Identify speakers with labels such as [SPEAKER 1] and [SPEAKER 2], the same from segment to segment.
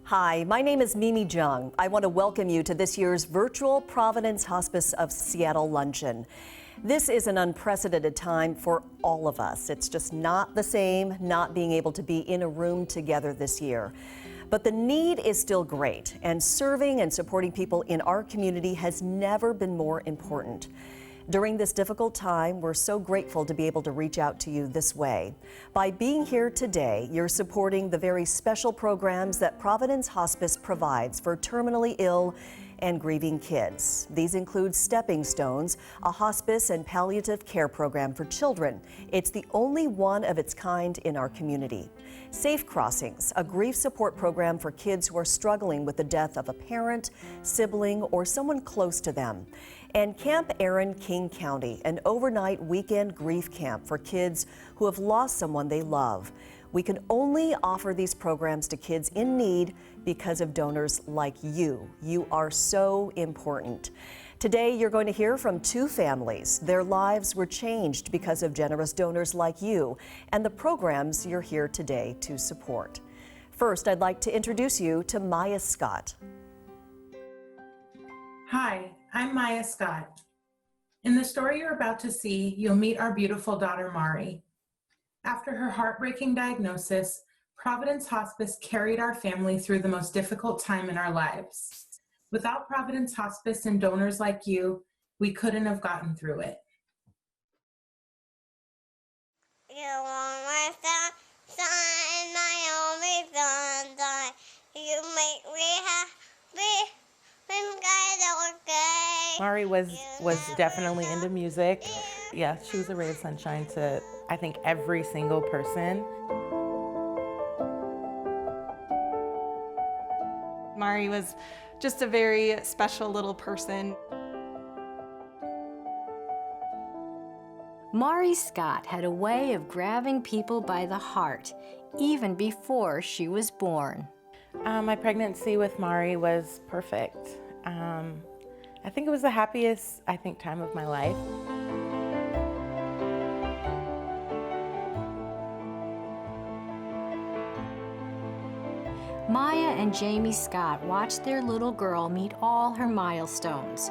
[SPEAKER 1] Hi, my name is Mimi Jung. I want to welcome you to this year's virtual Providence Hospice of Seattle Luncheon. This is an unprecedented time for all of us. It's just not the same not being able to be in a room together this year. But the need is still great, and serving and supporting people in our community has never been more important. During this difficult time, we're so grateful to be able to reach out to you this way. By being here today, you're supporting the very special programs that Providence Hospice provides for terminally ill and grieving kids. These include Stepping Stones, a hospice and palliative care program for children. It's the only one of its kind in our community. Safe Crossings, a grief support program for kids who are struggling with the death of a parent, sibling, or someone close to them. And Camp Aaron, King County, an overnight weekend grief camp for kids who have lost someone they love. We can only offer these programs to kids in need because of donors like you. You are so important. Today, you're going to hear from two families. Their lives were changed because of generous donors like you and the programs you're here today to support. First, I'd like to introduce you to Maya Scott.
[SPEAKER 2] Hi, I'm Maya Scott. In the story you're about to see, you'll meet our beautiful daughter, Mari. After her heartbreaking diagnosis, Providence Hospice carried our family through the most difficult time in our lives. Without Providence Hospice and donors like you, we couldn't have gotten through it.
[SPEAKER 3] You are my sun, my only sunshine. You make me happy when skies are gray.
[SPEAKER 4] Mari was definitely into music. Yeah, she was a ray of sunshine to, I think, every single person.
[SPEAKER 5] Mari was just a very special little person.
[SPEAKER 6] Mari Scott had a way of grabbing people by the heart, even before she was born.
[SPEAKER 4] My pregnancy with Mari was perfect. I think it was the happiest, time of my life.
[SPEAKER 6] Maya and Jamie Scott watched their little girl meet all her milestones.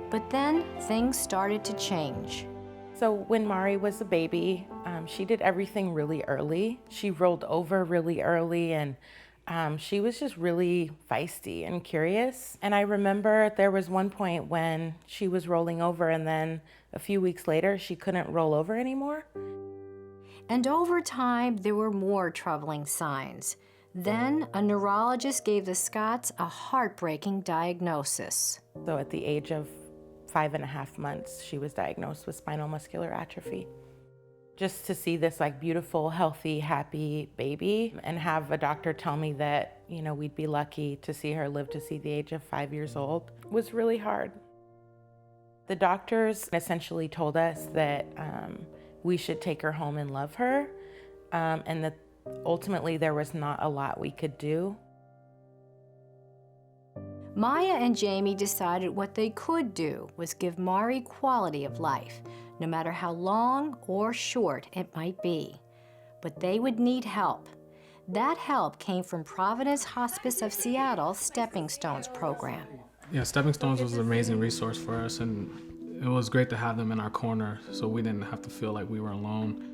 [SPEAKER 6] But then things started to change.
[SPEAKER 4] So when Mari was a baby, she did everything really early. She rolled over really early, and she was just really feisty and curious. And I remember there was one point when she was rolling over, and then a few weeks later, she couldn't roll over anymore.
[SPEAKER 6] And over time, there were more troubling signs. Then a neurologist gave the Scotts a heartbreaking diagnosis.
[SPEAKER 4] So at the age of 5.5 months, she was diagnosed with spinal muscular atrophy. Just to see this beautiful, healthy, happy baby and have a doctor tell me that, we'd be lucky to see her live to see the age of 5 years old was really hard. The doctors essentially told us that we should take her home and love her, and that ultimately there was not a lot we could do.
[SPEAKER 6] Maya and Jamie decided what they could do was give Mari quality of life, no matter how long or short it might be. But they would need help. That help came from Providence Hospice of Seattle's Stepping Stones program.
[SPEAKER 7] Yeah, Stepping Stones was an amazing resource for us, and it was great to have them in our corner so we didn't have to feel like we were alone.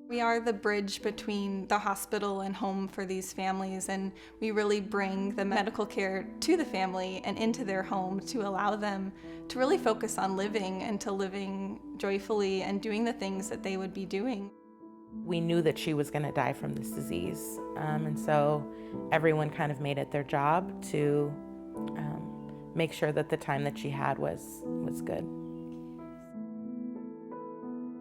[SPEAKER 5] We are the bridge between the hospital and home for these families, and we really bring the medical care to the family and into their home to allow them to really focus on living and to living joyfully and doing the things that they would be doing.
[SPEAKER 4] We knew that she was going to die from this disease, and so everyone kind of made it their job to make sure that the time that she had was good.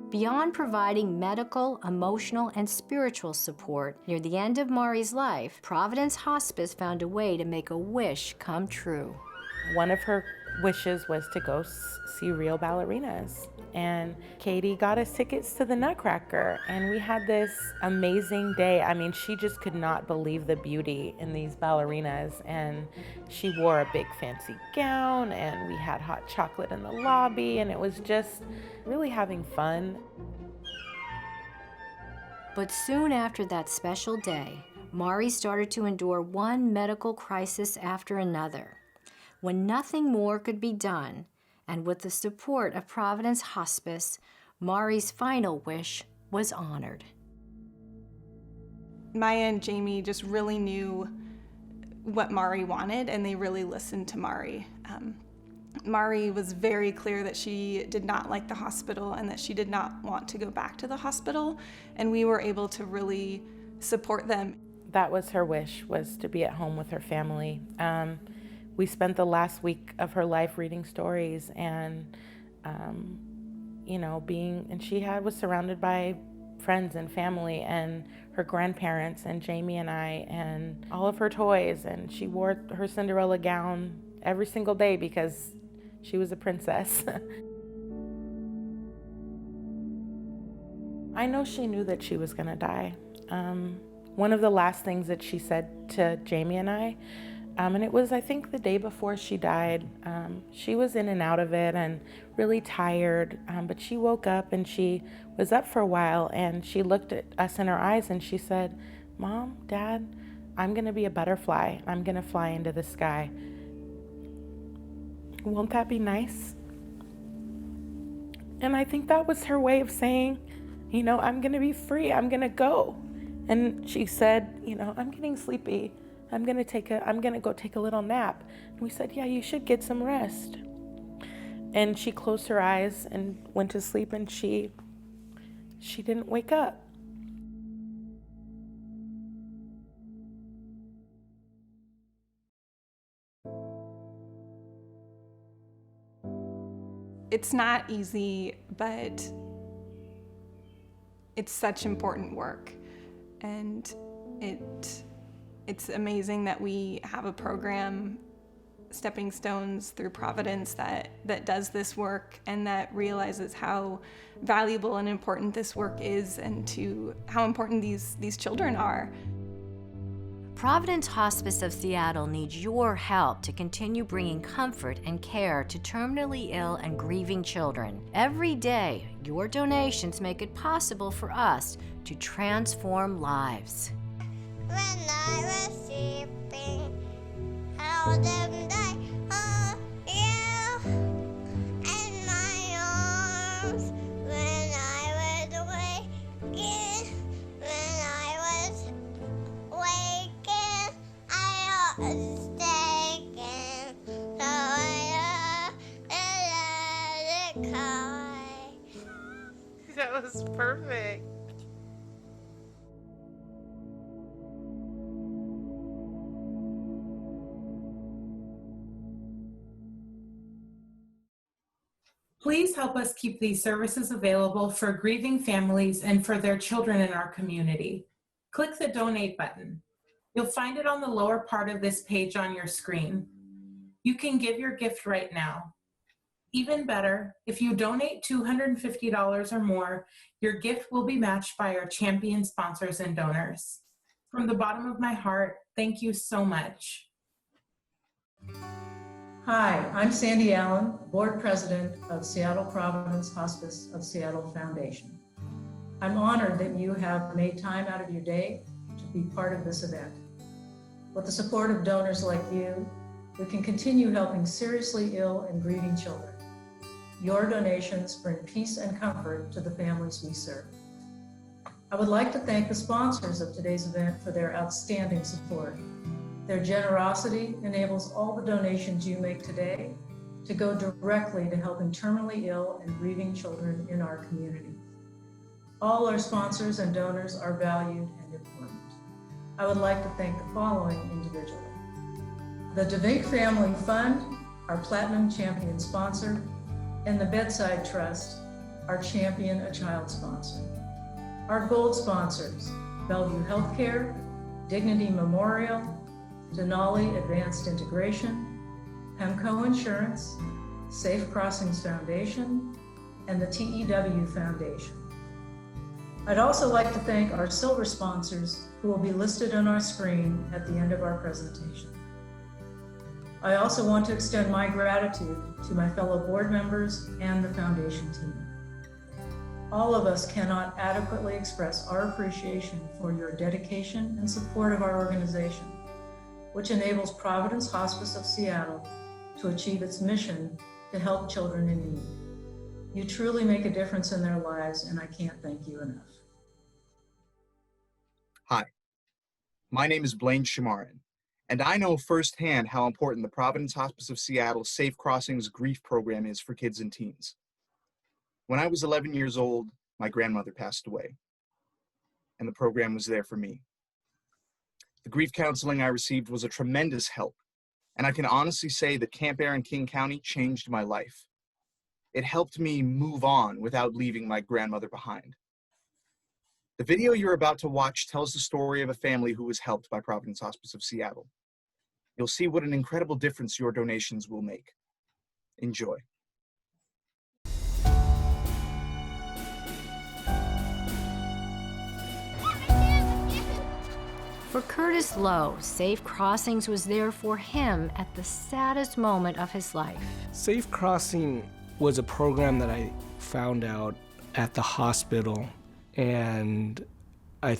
[SPEAKER 6] Beyond providing medical, emotional, and spiritual support, near the end of Mari's life, Providence Hospice found a way to make a wish come true.
[SPEAKER 4] One of her wishes was to go see real ballerinas. And Katie got us tickets to the Nutcracker, and we had this amazing day. I mean, she just could not believe the beauty in these ballerinas, and she wore a big fancy gown, and we had hot chocolate in the lobby, and it was just really having fun.
[SPEAKER 6] But soon after that special day, Mari started to endure one medical crisis after another. When nothing more could be done, and with the support of Providence Hospice, Mari's final wish was honored.
[SPEAKER 5] Maya and Jamie just really knew what Mari wanted, and they really listened to Mari. Mari was very clear that she did not like the hospital and that she did not want to go back to the hospital, and we were able to really support them.
[SPEAKER 4] That was her wish, was to be at home with her family. We spent the last week of her life reading stories and, and she was surrounded by friends and family and her grandparents and Jamie and I and all of her toys, and she wore her Cinderella gown every single day because she was a princess. I know she knew that she was gonna die. One of the last things that she said to Jamie and I, and it was, I think, the day before she died, she was in and out of it and really tired, but she woke up and she was up for a while and she looked at us in her eyes and she said, "Mom, Dad, I'm gonna be a butterfly. I'm gonna fly into the sky. Won't that be nice?" And I think that was her way of saying, I'm gonna be free, I'm gonna go. And she said, "I'm getting sleepy. I'm gonna go take a little nap." And we said, "Yeah, you should get some rest." And she closed her eyes and went to sleep, and she didn't wake up.
[SPEAKER 5] It's not easy, but it's such important work. And it's amazing that we have a program, Stepping Stones through Providence, that does this work and that realizes how valuable and important this work is and to how important these children are.
[SPEAKER 6] Providence Hospice of Seattle needs your help to continue bringing comfort and care to terminally ill and grieving children. Every day, your donations make it possible for us to transform lives.
[SPEAKER 3] When I was sleeping, held them tight, oh, you in my arms. When I was waking, when I was waking, I was taken. So I let it cry.
[SPEAKER 4] That was perfect.
[SPEAKER 2] Please help us keep these services available for grieving families and for their children in our community. Click the donate button. You'll find it on the lower part of this page on your screen. You can give your gift right now. Even better, if you donate $250 or more, your gift will be matched by our champion sponsors and donors. From the bottom of my heart, thank you so much.
[SPEAKER 8] Hi, I'm Sandy Allen, Board President of Seattle Providence Hospice of Seattle Foundation. I'm honored that you have made time out of your day to be part of this event. With the support of donors like you, we can continue helping seriously ill and grieving children. Your donations bring peace and comfort to the families we serve. I would like to thank the sponsors of today's event for their outstanding support. Their generosity enables all the donations you make today to go directly to helping terminally ill and grieving children in our community. All our sponsors and donors are valued and important. I would like to thank the following individually. The DeVink Family Fund, our Platinum Champion sponsor, and the Bedside Trust, our Champion a Child sponsor. Our Gold sponsors, Bellevue Healthcare, Dignity Memorial, Denali Advanced Integration, Pemco Insurance, Safe Crossings Foundation, and the TEW Foundation. I'd also like to thank our silver sponsors who will be listed on our screen at the end of our presentation. I also want to extend my gratitude to my fellow board members and the foundation team. All of us cannot adequately express our appreciation for your dedication and support of our organization, which enables Providence Hospice of Seattle to achieve its mission to help children in need. You truly make a difference in their lives, and I can't thank you enough.
[SPEAKER 9] Hi, my name is Blaine Shamarin, and I know firsthand how important the Providence Hospice of Seattle Safe Crossings grief program is for kids and teens. When I was 11 years old, my grandmother passed away, and the program was there for me. The grief counseling I received was a tremendous help, and I can honestly say that Camp Air in King County changed my life. It helped me move on without leaving my grandmother behind. The video you're about to watch tells the story of a family who was helped by Providence Hospice of Seattle. You'll see what an incredible difference your donations will make. Enjoy.
[SPEAKER 6] For Curtis Lowe, Safe Crossings was there for him at the saddest moment of his life.
[SPEAKER 10] Safe Crossing was a program that I found out at the hospital, and I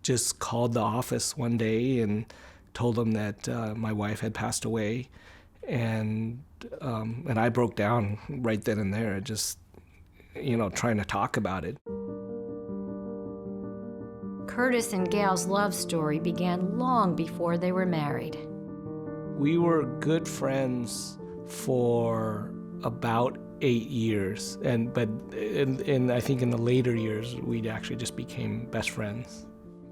[SPEAKER 10] just called the office one day and told them that my wife had passed away, and I broke down right then and there, just trying to talk about it.
[SPEAKER 6] Curtis and Gail's love story began long before they were married.
[SPEAKER 10] We were good friends for about 8 years, but I think in the later years we actually just became best friends.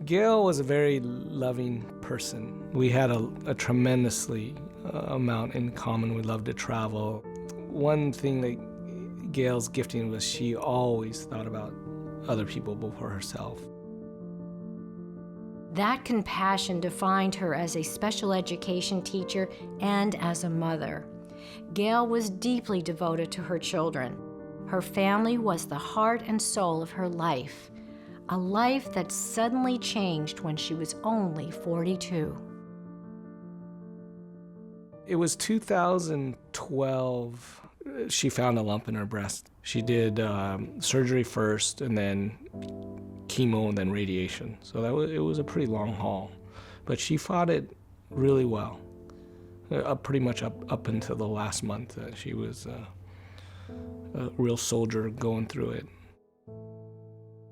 [SPEAKER 10] Gail was a very loving person. We had a tremendously amount in common. We loved to travel. One thing that Gail's gifting was she always thought about other people before herself.
[SPEAKER 6] That compassion defined her as a special education teacher and as a mother. Gail was deeply devoted to her children. Her family was the heart and soul of her life, a life that suddenly changed when she was only 42.
[SPEAKER 10] It was 2012. She found a lump in her breast. She did surgery first, and then chemo, and then radiation. So it was a pretty long haul. But she fought it really well, pretty much up until the last month. She was a real soldier going through it.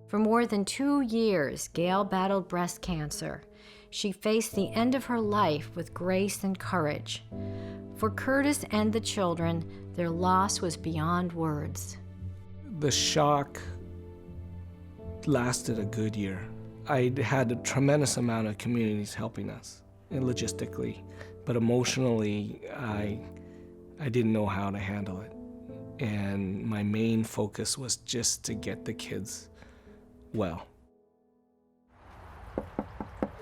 [SPEAKER 6] For more than 2 years, Gail battled breast cancer. She faced the end of her life with grace and courage. For Curtis and the children, their loss was beyond words.
[SPEAKER 10] The shock lasted a good year. I had a tremendous amount of communities helping us, and logistically, but emotionally, I didn't know how to handle it. And my main focus was just to get the kids well.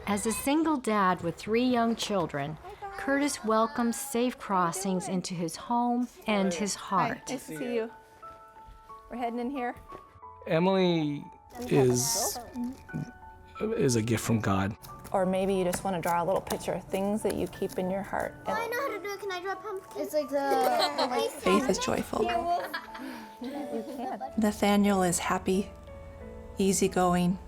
[SPEAKER 6] As a single dad with 3 young children, Curtis welcomed Safe Crossings into his home and his heart.
[SPEAKER 11] Hi, nice to see you. We're heading in here.
[SPEAKER 10] Emily is a gift from God.
[SPEAKER 11] Or maybe you just want to draw a little picture, things that you keep in your heart.
[SPEAKER 3] Oh, I know how to do it. Can I draw pumpkins? It's like the
[SPEAKER 11] Faith is joyful.
[SPEAKER 3] You
[SPEAKER 11] can. Nathaniel is happy, easygoing.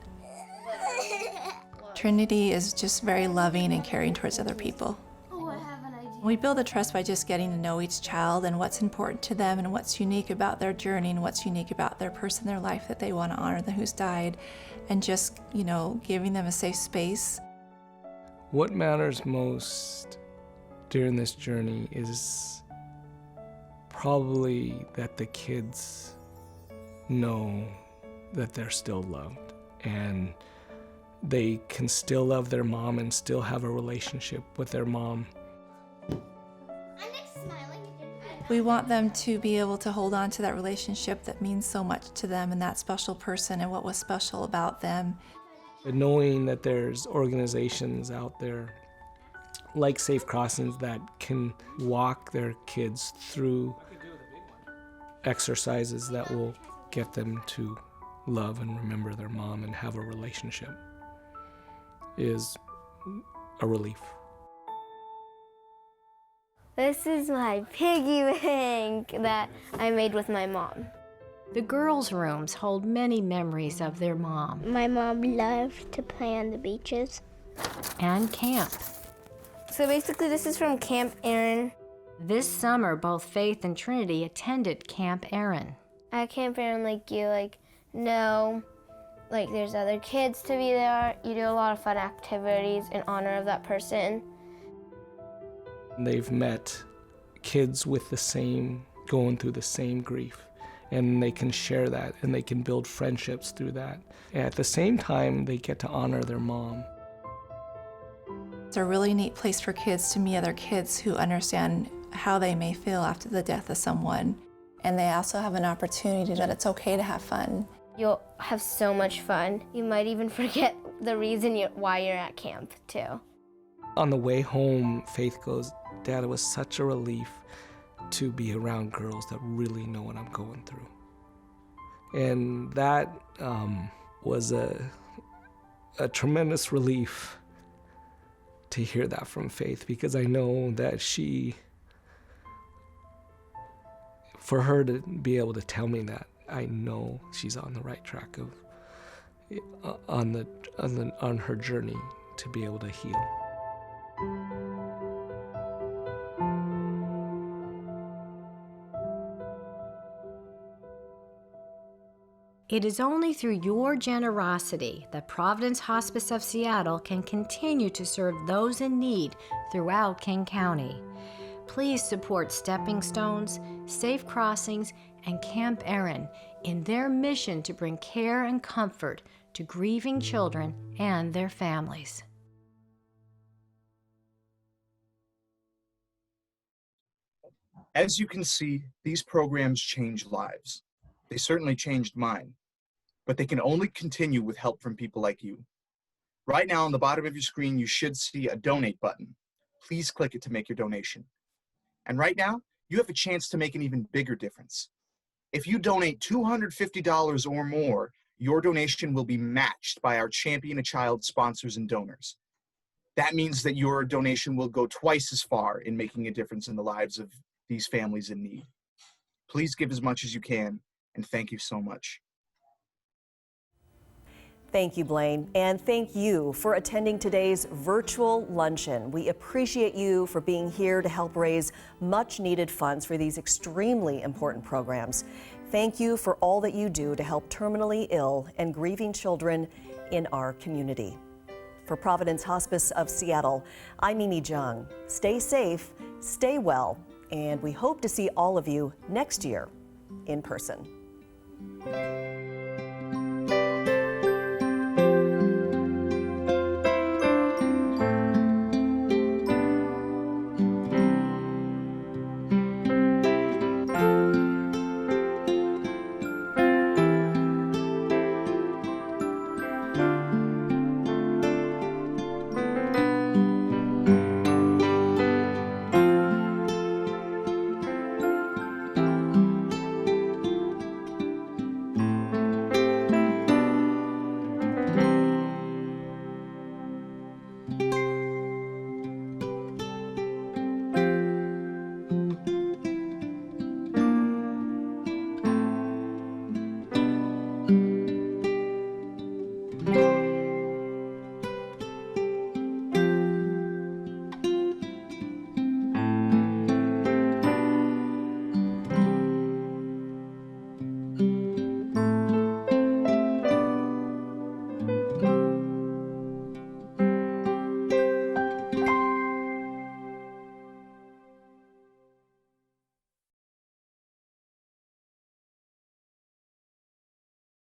[SPEAKER 11] Trinity is just very loving and caring towards other people.
[SPEAKER 3] Oh, I have an idea.
[SPEAKER 11] We build a trust by just getting to know each child and what's important to them and what's unique about their journey and what's unique about their person, their life that they want to honor, who's died, and just, giving them a safe space.
[SPEAKER 10] What matters most during this journey is probably that the kids know that they're still loved and they can still love their mom and still have a relationship with their mom.
[SPEAKER 11] We want them to be able to hold on to that relationship that means so much to them and that special person and what was special about them.
[SPEAKER 10] But knowing that there's organizations out there like Safe Crossings that can walk their kids through exercises that will get them to love and remember their mom and have a relationship is a relief.
[SPEAKER 3] This is my piggy bank that I made with my mom.
[SPEAKER 6] The girls' rooms hold many memories of their mom.
[SPEAKER 3] My mom loved to play on the beaches.
[SPEAKER 6] And camp.
[SPEAKER 3] So basically this is from Camp Aaron.
[SPEAKER 6] This summer, both Faith and Trinity attended Camp Aaron.
[SPEAKER 3] At Camp Aaron, there's other kids to be there. You do a lot of fun activities in honor of that person.
[SPEAKER 10] They've met kids with going through the same grief, and they can share that, and they can build friendships through that. And at the same time, they get to honor their mom.
[SPEAKER 11] It's a really neat place for kids to meet other kids who understand how they may feel after the death of someone. And they also have an opportunity that it's okay to have fun.
[SPEAKER 3] You'll have so much fun. You might even forget the reason why you're at camp, too.
[SPEAKER 10] On the way home, Faith goes, "Dad, it was such a relief to be around girls that really know what I'm going through." And that was a tremendous relief to hear that from Faith, because I know that for her to be able to tell me that, I know she's on the right track on her journey to be able to heal.
[SPEAKER 6] It is only through your generosity that Providence Hospice of Seattle can continue to serve those in need throughout King County. Please support Stepping Stones, Safe Crossings, and Camp Aaron in their mission to bring care and comfort to grieving children and their families.
[SPEAKER 9] As you can see, these programs change lives. They certainly changed mine, but they can only continue with help from people like you. Right now on the bottom of your screen, you should see a donate button. Please click it to make your donation. And right now, you have a chance to make an even bigger difference. If you donate $250 or more, your donation will be matched by our Champion a Child sponsors and donors. That means that your donation will go twice as far in making a difference in the lives of these families in need. Please give as much as you can, and thank you so much.
[SPEAKER 1] Thank you, Blaine, and thank you for attending today's virtual luncheon. We appreciate you for being here to help raise much-needed funds for these extremely important programs. Thank you for all that you do to help terminally ill and grieving children in our community. For Providence Hospice of Seattle, I'm Jung. Stay safe, stay well, and we hope to see all of you next year in person.